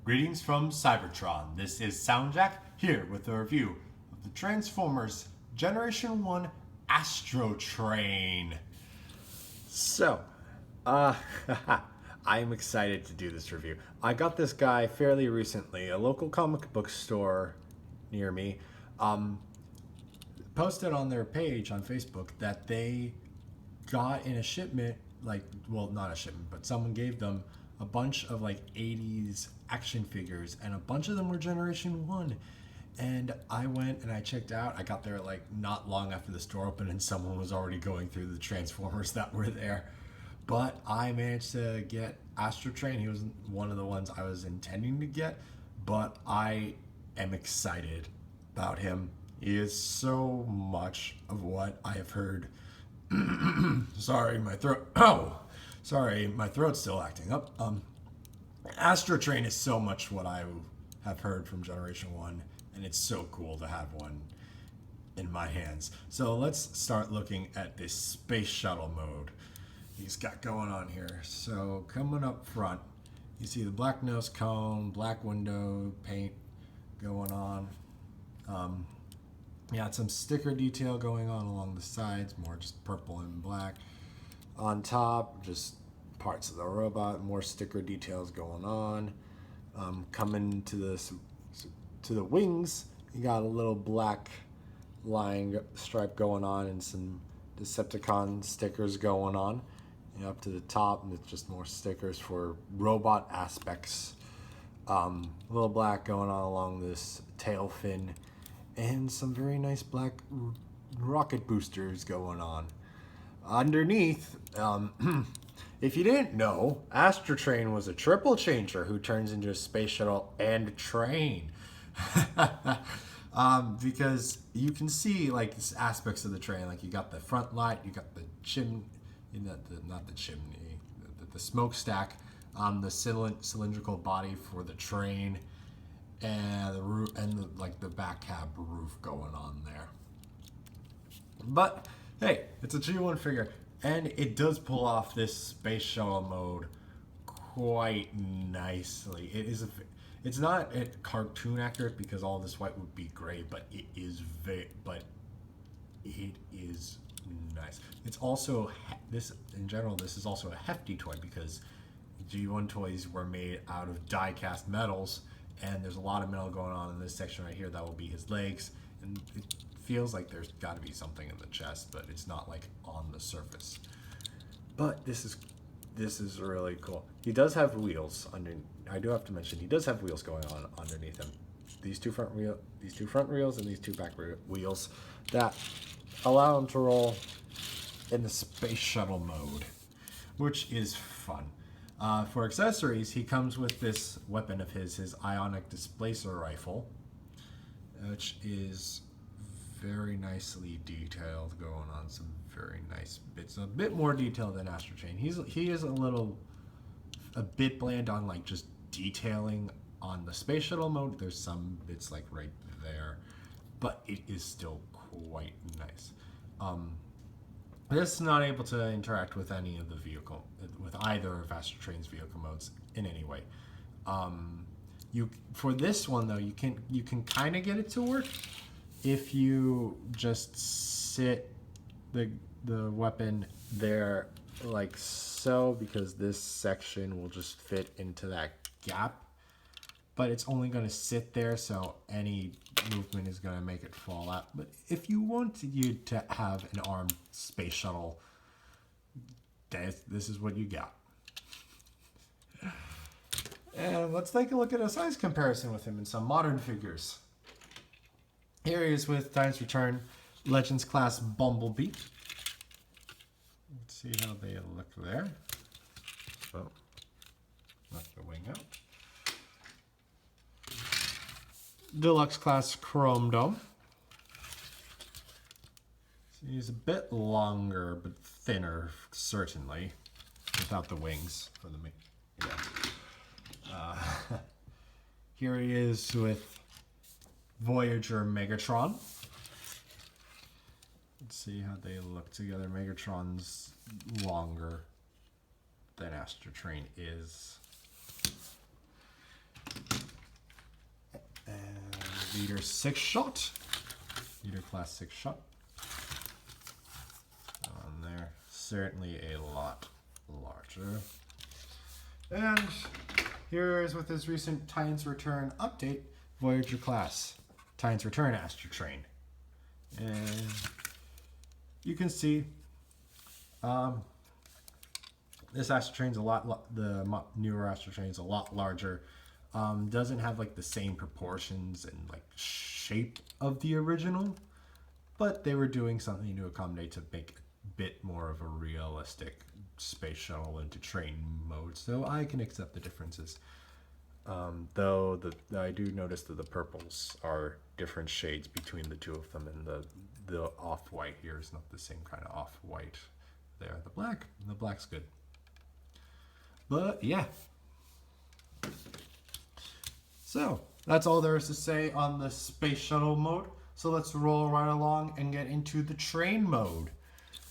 Greetings from Cybertron. This is SoundJack here with a review of the Transformers Generation 1 Astrotrain. So, I'm excited to do this review. I got this guy fairly recently. A local comic book store near me posted on their page on Facebook that they got in a shipment, not a shipment, but someone gave them a bunch of 80s action figures, and a bunch of them were Generation 1. And I went and I checked out. I got there not long after the store opened, and someone was already going through the Transformers that were there. But I managed to get Astrotrain. He was one of the ones I was intending to get, but I am excited about him. He is so much of what I have heard. Sorry, my throat. Oh, sorry, my throat's still acting up. Astrotrain is so much what I have heard from Generation 1, and it's so cool to have one in my hands. So let's start looking at this space shuttle mode he's got going on here. So coming up front, you see the black nose cone, black window paint going on. Yeah, some sticker detail going on along the sides, more just purple and black. On top, just parts of the robot, more sticker details going on. Coming to the wings, you got a little black line stripe going on and some Decepticon stickers going on. And up to the top, and it's just more stickers for robot aspects. A little black going on along this tail fin, and some very nice black rocket boosters going on. Underneath, if you didn't know, Astrotrain was a triple changer who turns into a space shuttle and a train. Because you can see aspects of the train, you got the front light, you got the chimney, not the chimney, the smokestack, the cylindrical body for the train, and the roof, and the back cab roof going on there. But hey, it's a G1 figure, and it does pull off this space shuttle mode quite nicely. It's not cartoon accurate because all this white would be gray, but it is nice. It's also this is also a hefty toy because G1 toys were made out of die-cast metals, and there's a lot of metal going on in this section right here. That will be his legs, and it feels like there's got to be something in the chest, but it's not on the surface. But this is really cool. He does have wheels under. I do have to mention he does have wheels going on underneath him. These two front wheels and these two back wheels that allow him to roll in the space shuttle mode, which is fun. For accessories, he comes with this weapon of his Ionic Displacer rifle, which is very nicely detailed, going on some very nice bits. A bit more detail than Astrotrain. He is a bit bland on just detailing on the space shuttle mode. There's some bits right there, but it is still quite nice. This is not able to interact with any of the vehicle, with either of Astrotrain's vehicle modes in any way. For this one though, you can kind of get it to work if you just sit the weapon there like so, because this section will just fit into that gap. But it's only going to sit there, so any movement is going to make it fall out. But if you want you to have an armed space shuttle, this is what you got. And let's take a look at a size comparison with him in some modern figures. Here he is with Titan's Return Legends Class Bumblebee. Let's see how they look there. So, let the wing out. Deluxe Class Chrome Dome. So he's a bit longer, but thinner, certainly, without the wings for the here he is with Voyager Megatron. Let's see how they look together. Megatron's longer than Astrotrain is. And Leader 6 shot. Leader class 6 shot. On there. Certainly a lot larger. And here is with his recent Titan's Return update, Voyager class. Titan's Return Astrotrain. And you can see this Astrotrain's a lot, the newer Astrotrain's a lot larger. Doesn't have like the same proportions and like shape of the original, but they were doing something to accommodate to make a bit more of a realistic space shuttle into train mode. So I can accept the differences. Though I do notice that the purples are different shades between the two of them, and the off-white here is not the same kind of off-white there. The black's good. But yeah. So that's all there is to say on the space shuttle mode. So let's roll right along and get into the train mode.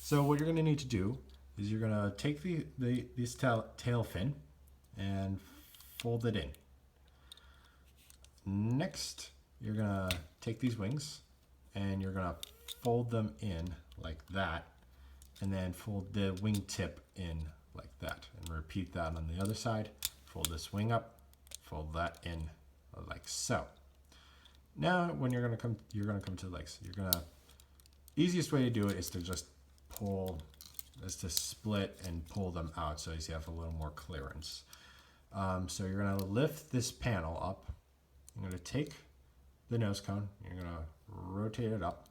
So what you're going to need to do is you're going to take this tail fin and fold it in. Next, you're going to take these wings and you're going to fold them in like that, and then fold the wing tip in like that, and repeat that on the other side. Fold this wing up, fold that in like so. Now when you're gonna come to the legs, easiest way to do it is to just split and pull them out so you have a little more clearance. So you're gonna lift this panel up. You're gonna take the nose cone, you're gonna rotate it up,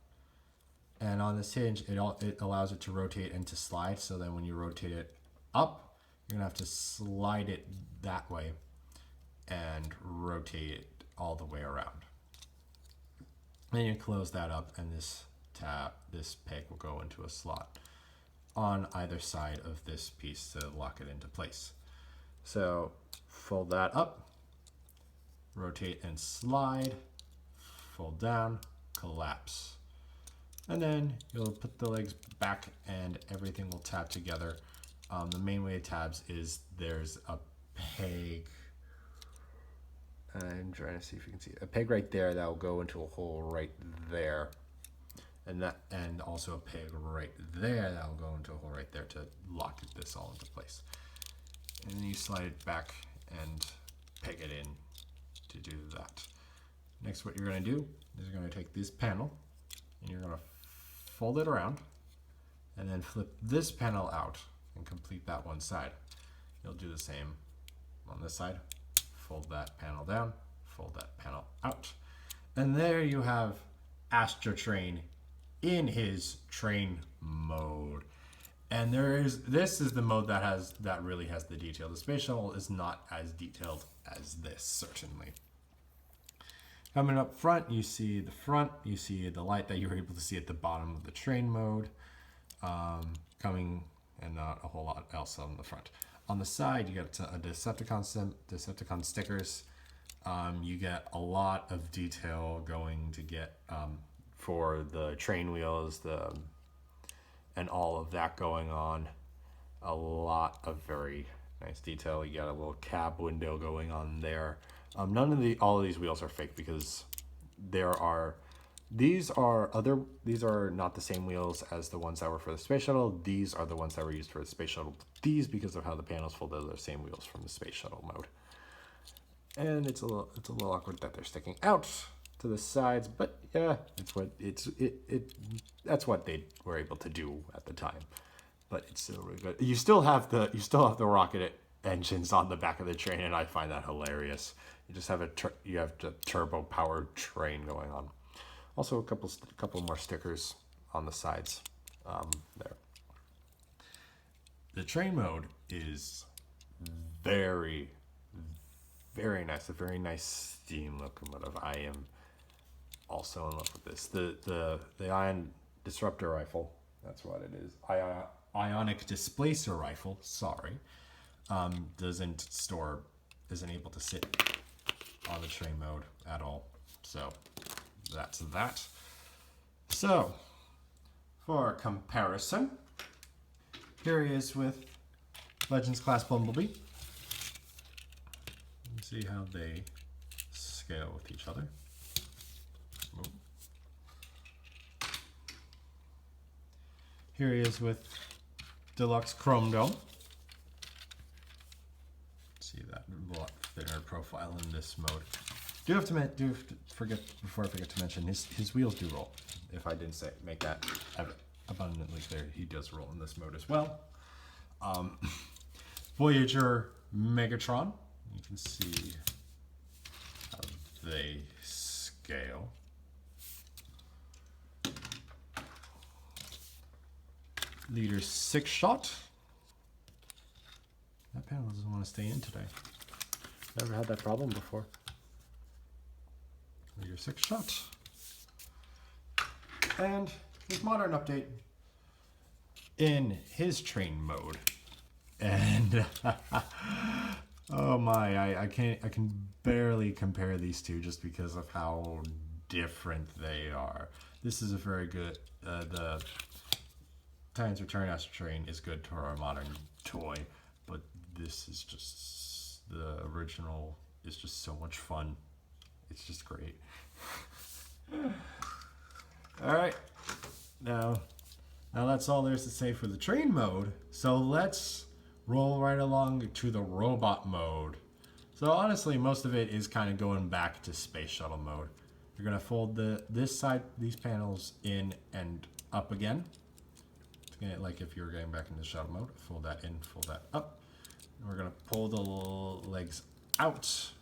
and on this hinge it allows it to rotate and to slide. So then when you rotate it up, you're gonna have to slide it that way and rotate it all the way around. Then you close that up, and this peg will go into a slot on either side of this piece to lock it into place. So fold that up, rotate and slide, fold down, collapse. And then you'll put the legs back and everything will tab together. The main way it tabs is there's a peg. I'm trying to see if you can see a peg right there that will go into a hole right there, and also a peg right there that will go into a hole right there to lock this all into place. And then you slide it back and peg it in to do that. Next, what you're going to do is you're going to take this panel and you're going to fold it around and then flip this panel out and complete that one side. You'll do the same on this side. Fold that panel down, fold that panel out. And there you have Astrotrain in his train mode. And this is the mode that really has the detail. The space shuttle is not as detailed as this, certainly. Coming up front, you see the light that you were able to see at the bottom of the train mode coming, and not a whole lot else on the front. On the side, you get a Decepticon stickers. You get a lot of detail going to get for the train wheels, and all of that going on. A lot of very nice detail. You got a little cab window going on there. All of these wheels are fake because these are not the same wheels as the ones that were for the space shuttle. These are the ones that were used for the space shuttle. These, because of how the panels fold, are the same wheels from the space shuttle mode. And it's a little awkward that they're sticking out to the sides, but yeah, that's what they were able to do at the time. But it's still really good. You still have the rocket engines on the back of the train, and I find that hilarious. You just have the turbo powered train going on. Also, a couple more stickers on the sides there. The train mode is very, very nice. A very nice steam locomotive. I am also in love with this. The Ion Disruptor rifle. That's what it is. Ionic Displacer rifle. Sorry, isn't able to sit on the train mode at all. So that's that. So for comparison, here he is with Legends Class Bumblebee. Let's see how they scale with each other. Move. Here he is with Deluxe Chrome Dome. See that a lot thinner profile in this mode. Before I forget to mention, his wheels do roll. If I didn't make that abundantly clear, he does roll in this mode as well. Voyager Megatron. You can see how they scale. Leader 6 shot. That panel doesn't want to stay in today. Never had that problem before. Leader 6 shot. And his modern update in his train mode. And oh my, I can barely compare these two just because of how different they are. This is a very good the Titan's Return Astrotrain is good for our modern toy, but this is just, the original is just so much fun. It's just great. Alright, now that's all there's to say for the train mode, so let's roll right along to the robot mode. So honestly, most of it is kind of going back to space shuttle mode. You're going to fold these panels in and up again. Like if you were getting back into shuttle mode, fold that in, fold that up. And we're going to pull the legs out,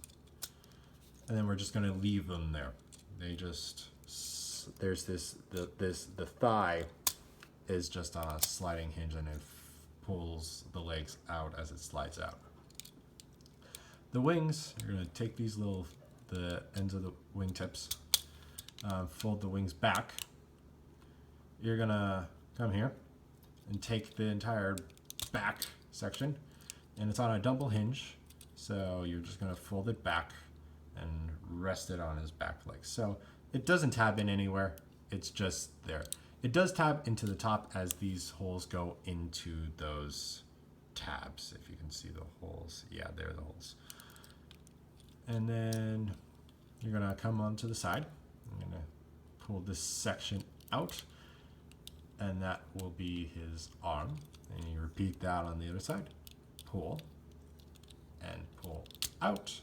and then we're just going to leave them there. They just, there's the thigh is just on a sliding hinge, and it pulls the legs out as it slides out. The wings, you're going to take these the ends of the wingtips, fold the wings back. You're going to come here and take the entire back section, and it's on a double hinge, so you're just going to fold it back and rest it on his back legs. So it doesn't tab in anywhere, it's just there. It does tab into the top as these holes go into those tabs, if you can see the holes. Yeah, there are the holes. And then you're going to come onto the side. I'm going to pull this section out, and that will be his arm. And you repeat that on the other side. Pull and pull out.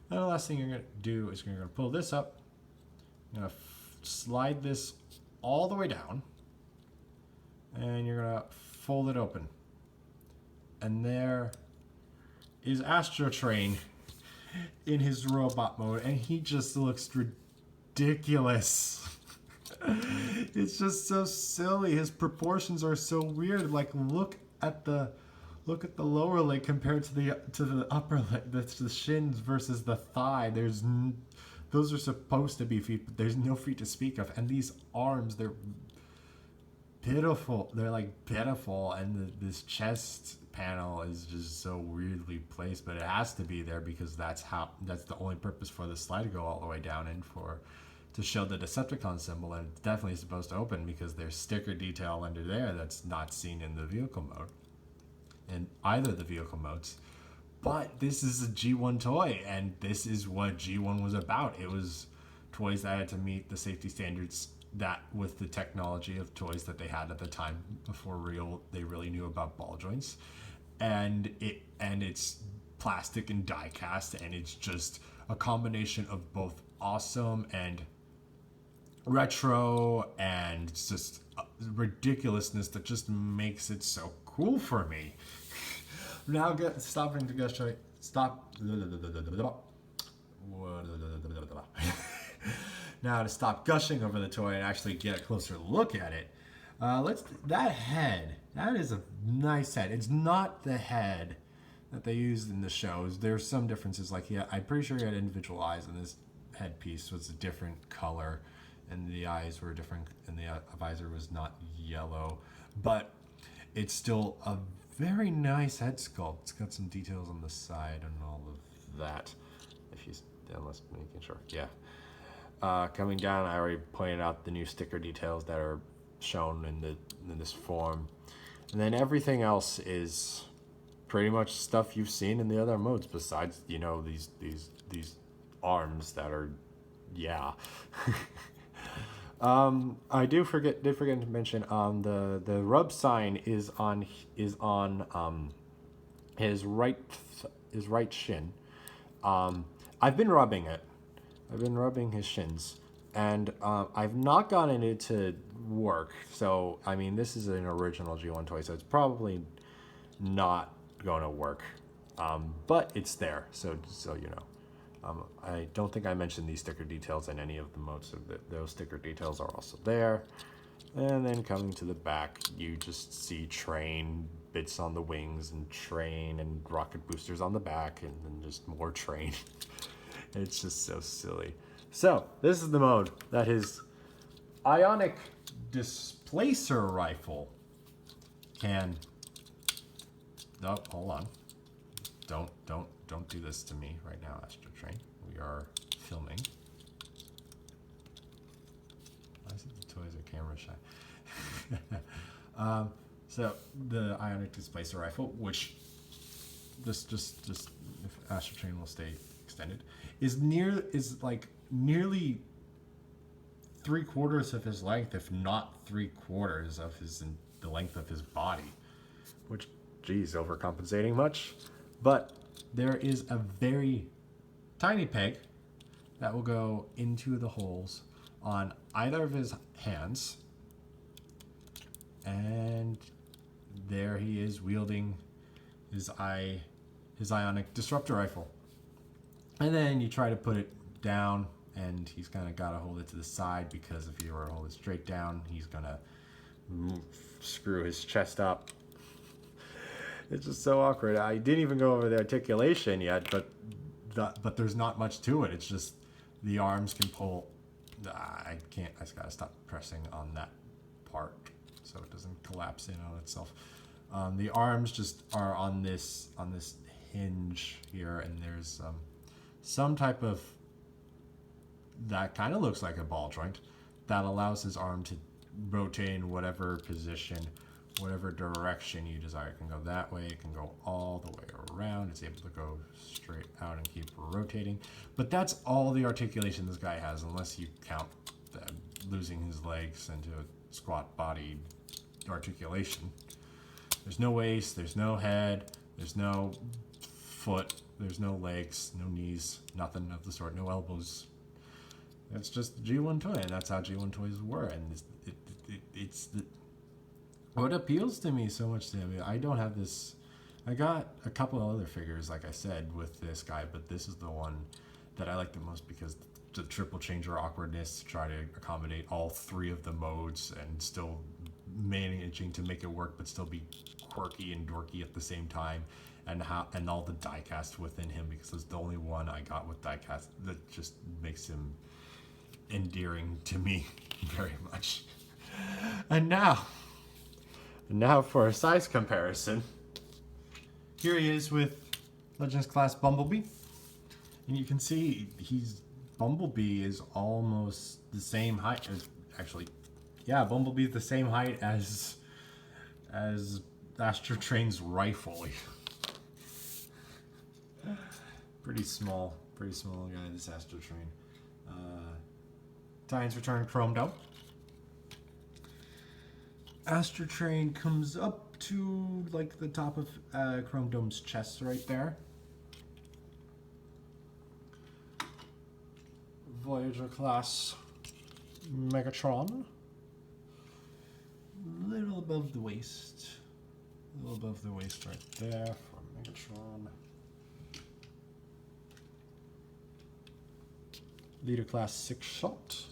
And the last thing you're going to do is you're going to pull this up. You're going to slide this all the way down, and you're going to fold it open. And there is Astrotrain in his robot mode, and he just looks ridiculous. It's just so silly. His proportions are so weird. Like, look at the lower leg compared to the upper leg. That's the shins versus the thigh. Those are supposed to be feet, but there's no feet to speak of. And these arms, they're pitiful. They're like pitiful, and this chest panel is just so weirdly placed, but it has to be there because that's the only purpose for the slide to go all the way down, and to show the Decepticon symbol, and it's definitely supposed to open because there's sticker detail under there that's not seen in the vehicle mode, in either of the vehicle modes. But this is a G1 toy, and this is what G1 was about. It was toys that had to meet the safety standards that with the technology of toys that they had at the time before they really knew about ball joints, and it's plastic and die cast, and it's just a combination of both awesome and retro and just ridiculousness that just makes it so cool for me. Now Now to stop gushing over the toy and actually get a closer look at it, that head, that is a nice head. It's not the head that they used in the shows. There's some differences, like I'm pretty sure he had individual eyes, and this headpiece was a different color, and the eyes were different, and the visor was not yellow, but it's still a very nice head sculpt. It's got some details on the side and all of that. If he's down, let's making sure. Yeah. Coming down, I already pointed out the new sticker details that are shown in this form, and then everything else is pretty much stuff you've seen in the other modes. Besides, these arms that are, yeah. I did forget to mention the rub sign is on his right shin. I've been rubbing it. I've been rubbing his shins, and I've not gotten it to work. So I mean, this is an original G1 toy, so it's probably not going to work. But it's there, so you know. I don't think I mentioned these sticker details in any of the modes, so those sticker details are also there. And then coming to the back, you just see train bits on the wings and train and rocket boosters on the back, and then just more train. It's just so silly. So this is the mode that his Ionic Displacer rifle can. Oh, hold on. Don't do this to me right now, Astrotrain. We are filming. Why is it the toys are camera shy? So the Ionic Displacer rifle, which just if Astrotrain will stay extended, is like nearly 3/4 of his length, if not 3/4 of the length of his body. Which, geez, overcompensating much. But there is a very tiny peg that will go into the holes on either of his hands. And there he is wielding his Ionic Disruptor rifle. And then you try to put it down, and he's kind of got to hold it to the side, because if you were to hold it straight down, he's going to screw his chest up. It's just so awkward. I didn't even go over the articulation yet, but there's not much to it. It's just the arms can pull. I can't. I just gotta stop pressing on that part so it doesn't collapse in on itself. The arms just are on this hinge here, and there's some type of that kind of looks like a ball joint that allows his arm to rotate in whatever position, whatever direction you desire. It can go that way, it can go all the way around, it's able to go straight out and keep rotating. But that's all the articulation this guy has, unless you count losing his legs into a squat body articulation. There's no waist, there's no head, there's no foot, there's no legs, no knees, nothing of the sort, no elbows. It's just G1 toy, and that's how G1 toys were. And it's what appeals to me so much. I don't have this. I got a couple of other figures, like I said, with this guy, but this is the one that I like the most because the triple changer awkwardness to try to accommodate all three of the modes and still managing to make it work, but still be quirky and dorky at the same time, and all the diecast within him, because it's the only one I got with diecast that just makes him endearing to me very much. And now for a size comparison. Here he is with Legends Class Bumblebee, and you can see Bumblebee is almost the same height as, actually, yeah, Bumblebee is the same height as Astrotrain's rifle. Pretty small guy, this Astrotrain. Titans Return Chrome Dome. Astrotrain comes up to like the top of Chrome Dome's chest right there. Voyager class Megatron. Little above the waist. A little above the waist right there for Megatron. Leader class 6 shot.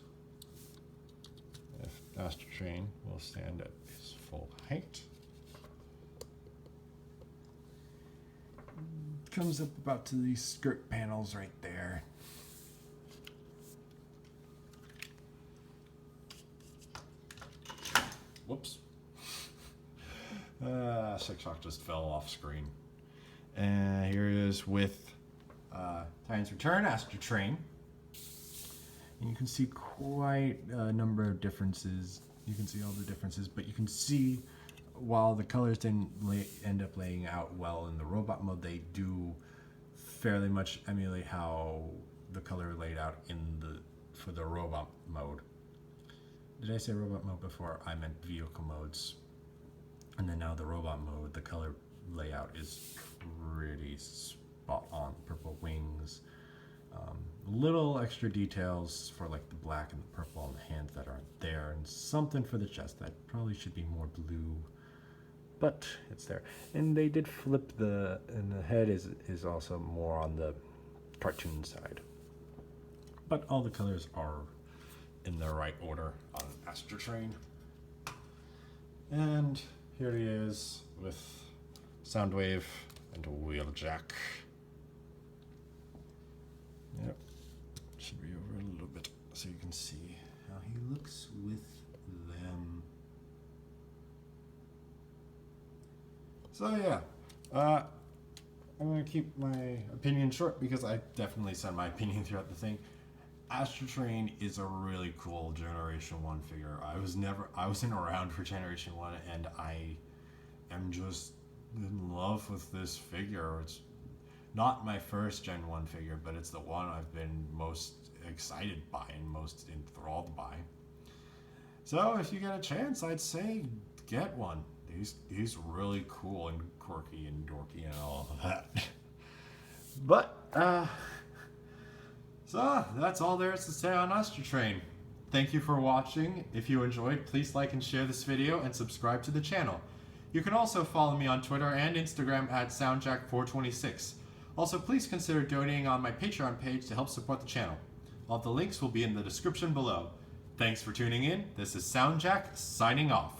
If Astrotrain will stand at his full height. Comes up about to these skirt panels right there. Whoops. 6 shot just fell off screen. And here it is with Titans Return, Astrotrain. And you can see quite a number of differences. You can see all the differences, but you can see while the colors didn't end up laying out well in the robot mode, they do fairly much emulate how the color laid out for the robot mode. Did I say robot mode before? I meant vehicle modes. And then now the robot mode, the color layout is pretty spot on. Purple wings, little extra details for like the black and the purple on the hands that aren't there, and something for the chest that probably should be more blue, but it's there. And they did flip and the head is also more on the cartoon side. But all the colors are in the right order on Astrotrain. And here he is with Soundwave and a Wheeljack. Yep. Should be over a little bit so you can see how he looks with them. So yeah, I'm gonna keep my opinion short because I definitely said my opinion throughout the thing. Astrotrain is a really cool Generation 1 figure. I wasn't around for Generation 1, and I am just in love with this figure. It's not my first Gen 1 figure, but it's the one I've been most excited by and most enthralled by. So if you get a chance, I'd say get one. He's really cool and quirky and dorky and all of that. But, so that's all there is to say on Astrotrain. Thank you for watching. If you enjoyed, please like and share this video and subscribe to the channel. You can also follow me on Twitter and Instagram at SoundJack426. Also, please consider donating on my Patreon page to help support the channel. All the links will be in the description below. Thanks for tuning in. This is SoundJack signing off.